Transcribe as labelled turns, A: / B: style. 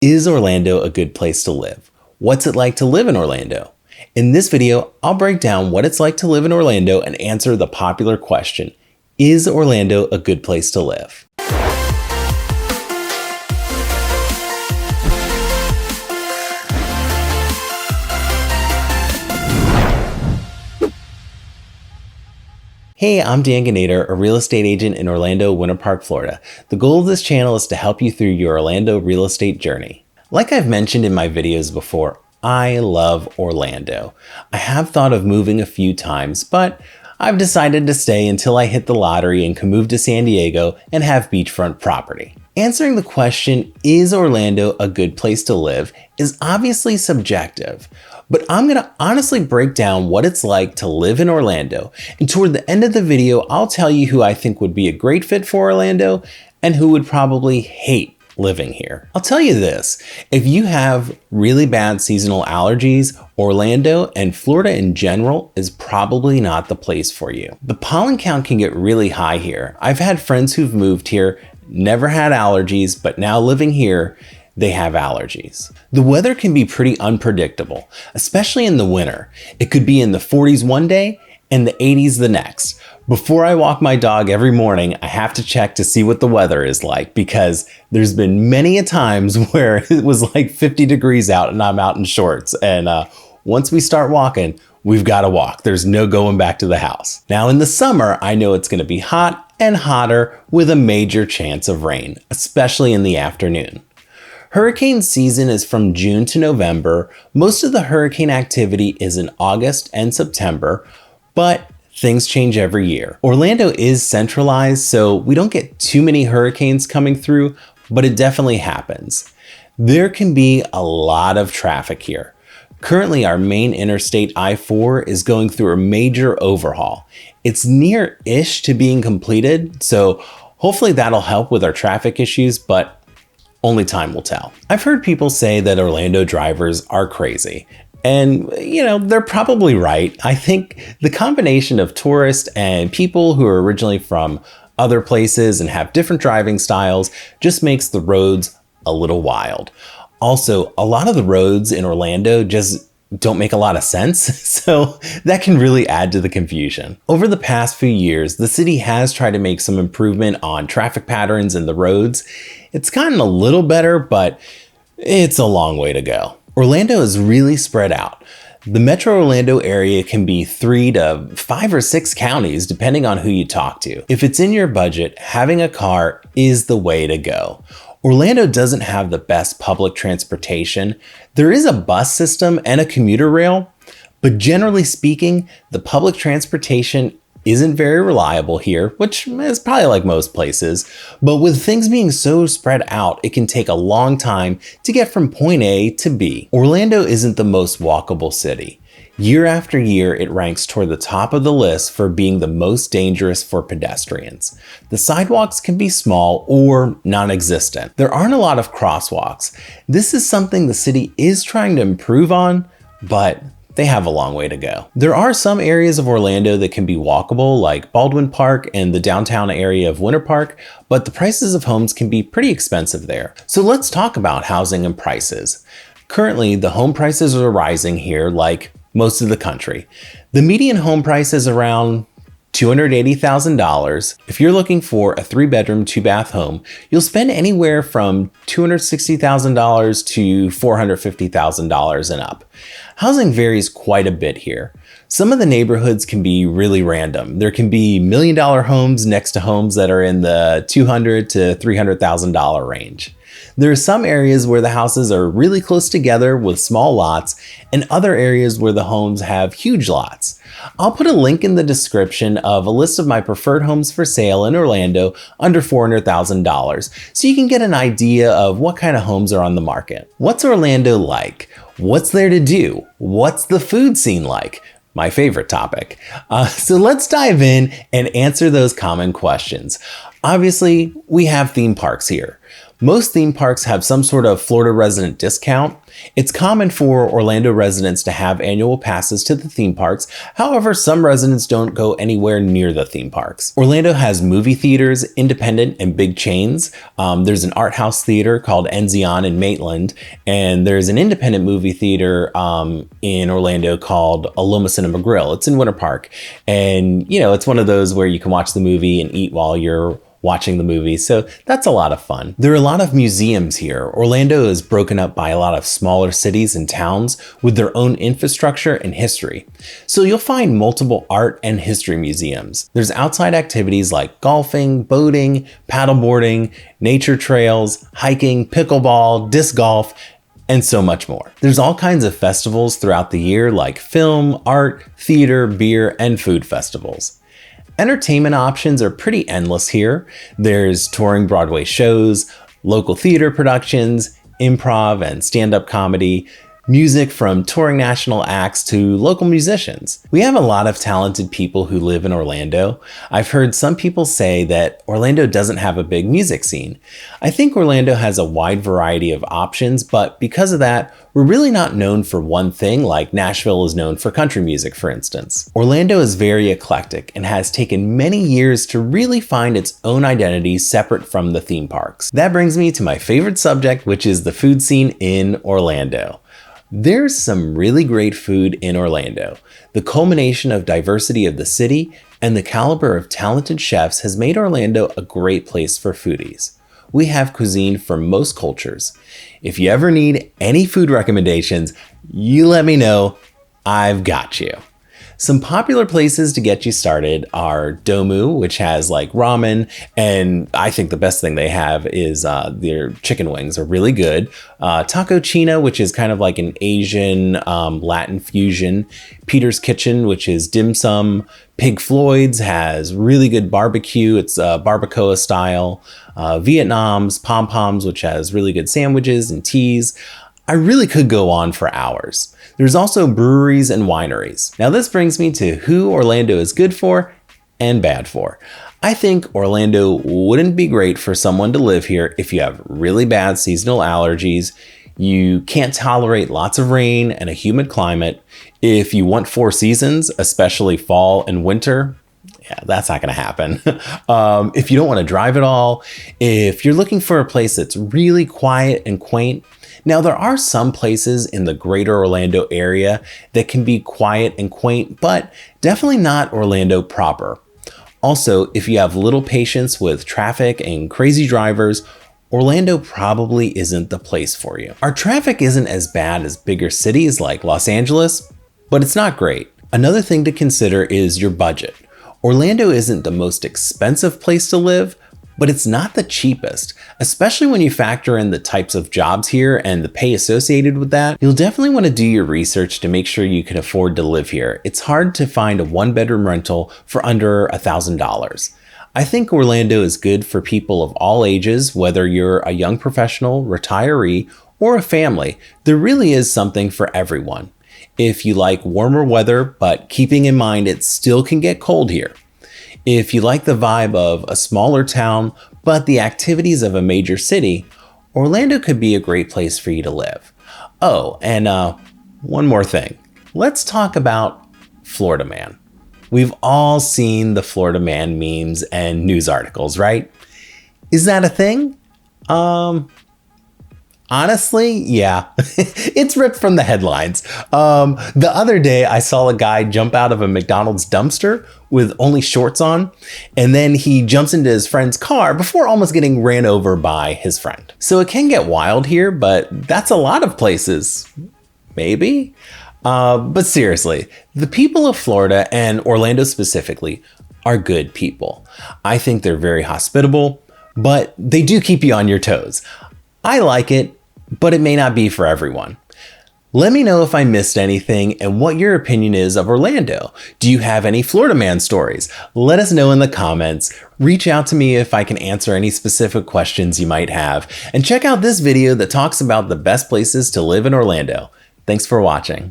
A: Is Orlando a good place to live? What's it like to live in Orlando? In this video, I'll break down what it's like to live in Orlando and answer the popular question, is Orlando a good place to live? Hey, I'm Ginader, a real estate agent in Orlando, Winter Park, Florida. The goal of this channel is to help you through your Orlando real estate journey. Like I've mentioned in my videos before, I love Orlando. I have thought of moving a few times, but I've decided to stay until I hit the lottery and can move to San Diego and have beachfront property. Answering the question, is Orlando a good place to live, is obviously subjective, but I'm gonna honestly break down what it's like to live in Orlando. And toward the end of the video, I'll tell you who I think would be a great fit for Orlando and who would probably hate living here. I'll tell you this, if you have really bad seasonal allergies, Orlando and Florida in general is probably not the place for you. The pollen count can get really high here. I've had friends who've moved here, never had allergies, but now living here, they have allergies. The weather can be pretty unpredictable, especially in the winter. It could be in the 40s one day and the 80s the next. Before I walk my dog every morning, I have to check to see what the weather is like because there's been many a times where it was like 50 degrees out and I'm out in shorts. And once we start walking, we've got to walk. There's no going back to the house. Now in the summer, I know it's going to be hot and hotter with a major chance of rain, especially in the afternoon. Hurricane season is from June to November. Most of the hurricane activity is in August and September, but things change every year. Orlando is centralized, so we don't get too many hurricanes coming through, but it definitely happens. There can be a lot of traffic here. Currently, our main interstate I-4 is going through a major overhaul. It's near-ish to being completed, so hopefully that'll help with our traffic issues, but only time will tell. I've heard people say that Orlando drivers are crazy. And, they're probably right. I think the combination of tourists and people who are originally from other places and have different driving styles just makes the roads a little wild. Also, a lot of the roads in Orlando just don't make a lot of sense, so that can really add to the confusion. Over the past few years, the city has tried to make some improvement on traffic patterns in the roads. It's gotten a little better, but it's a long way to go. Orlando is really spread out. The Metro Orlando area can be 3 to 5 or 6 counties, depending on who you talk to. If it's in your budget, having a car is the way to go. Orlando doesn't have the best public transportation. There is a bus system and a commuter rail, but generally speaking, the public transportation isn't very reliable here, which is probably like most places. But with things being so spread out, it can take a long time to get from point A to B. Orlando isn't the most walkable city. Year after year, it ranks toward the top of the list for being the most dangerous for pedestrians. The sidewalks can be small or non-existent. There aren't a lot of crosswalks. This is something the city is trying to improve on, but they have a long way to go. There are some areas of Orlando that can be walkable, like Baldwin Park and the downtown area of Winter Park, but the prices of homes can be pretty expensive there. So let's talk about housing and prices. Currently, the home prices are rising here like most of the country. The median home price is around $280,000. If you're looking for a 3-bedroom, 2-bath home, you'll spend anywhere from $260,000 to $450,000 and up. Housing varies quite a bit here. Some of the neighborhoods can be really random. There can be $1 million homes next to homes that are in the $200,000 to $300,000 range. There are some areas where the houses are really close together with small lots and other areas where the homes have huge lots. I'll put a link in the description of a list of my preferred homes for sale in Orlando under $400,000 so you can get an idea of what kind of homes are on the market. What's Orlando like? What's there to do? What's the food scene like? My favorite topic. So let's dive in and answer those common questions. Obviously, we have theme parks here. Most theme parks have some sort of Florida resident discount. It's common for Orlando residents to have annual passes to the theme parks. However, some residents don't go anywhere near the theme parks. Orlando has movie theaters, independent and big chains. There's an art house theater called Enzion in Maitland, and there's an independent movie theater in Orlando called Aloma Cinema Grill. It's in Winter Park, and it's one of those where you can watch the movie and eat while you're watching the movie, so that's a lot of fun. There are a lot of museums here. Orlando is broken up by a lot of smaller cities and towns with their own infrastructure and history. So you'll find multiple art and history museums. There's outside activities like golfing, boating, paddleboarding, nature trails, hiking, pickleball, disc golf, and so much more. There's all kinds of festivals throughout the year like film, art, theater, beer, and food festivals. Entertainment options are pretty endless here. There's touring Broadway shows, local theater productions, improv and stand-up comedy, music from touring national acts to local musicians. We have a lot of talented people who live in Orlando. I've heard some people say that Orlando doesn't have a big music scene. I think Orlando has a wide variety of options, but because of that, we're really not known for one thing like Nashville is known for country music, for instance. Orlando is very eclectic and has taken many years to really find its own identity separate from the theme parks. That brings me to my favorite subject, which is the food scene in Orlando. There's some really great food in Orlando. The culmination of diversity of the city and the caliber of talented chefs has made Orlando a great place for foodies. We have cuisine from most cultures. If you ever need any food recommendations, you let me know. I've got you. Some popular places to get you started are Domu, which has like ramen, and I think the best thing they have is their chicken wings are really good. Taco China, which is kind of like an Asian Latin fusion. Peter's Kitchen, which is dim sum. Pig Floyd's has really good barbecue. It's barbacoa style. Vietnam's Pom Poms, which has really good sandwiches and teas. I really could go on for hours. There's also breweries and wineries. Now this brings me to who Orlando is good for and bad for. I think Orlando wouldn't be great for someone to live here if you have really bad seasonal allergies, you can't tolerate lots of rain and a humid climate, if you want 4 seasons, especially fall and winter. Yeah, that's not going to happen. If you don't want to drive at all, if you're looking for a place that's really quiet and quaint. Now, there are some places in the greater Orlando area that can be quiet and quaint, but definitely not Orlando proper. Also, if you have little patience with traffic and crazy drivers, Orlando probably isn't the place for you. Our traffic isn't as bad as bigger cities like Los Angeles, but it's not great. Another thing to consider is your budget. Orlando isn't the most expensive place to live, but it's not the cheapest, especially when you factor in the types of jobs here and the pay associated with that. You'll definitely want to do your research to make sure you can afford to live here. It's hard to find a 1-bedroom rental for under $1,000. I think Orlando is good for people of all ages, whether you're a young professional, retiree, or a family. There really is something for everyone. If you like warmer weather, but keeping in mind it still can get cold here. If you like the vibe of a smaller town, but the activities of a major city, Orlando could be a great place for you to live. Oh, and one more thing. Let's talk about Florida Man. We've all seen the Florida Man memes and news articles, right? Is that a thing? Honestly, yeah, it's ripped from the headlines. The other day I saw a guy jump out of a McDonald's dumpster with only shorts on, and then he jumps into his friend's car before almost getting ran over by his friend. So it can get wild here, but that's a lot of places, maybe? But seriously, the people of Florida and Orlando specifically are good people. I think they're very hospitable, but they do keep you on your toes. I like it, but it may not be for everyone. Let me know if I missed anything and what your opinion is of Orlando. Do you have any Florida Man stories? Let us know in the comments. Reach out to me if I can answer any specific questions you might have. And check out this video that talks about the best places to live in Orlando. Thanks for watching.